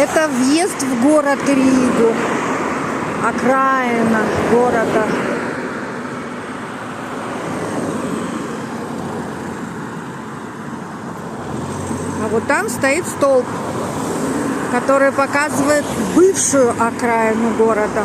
Это въезд в город Ригу, окраина города. А вот там стоит столб, который показывает бывшую окраину города.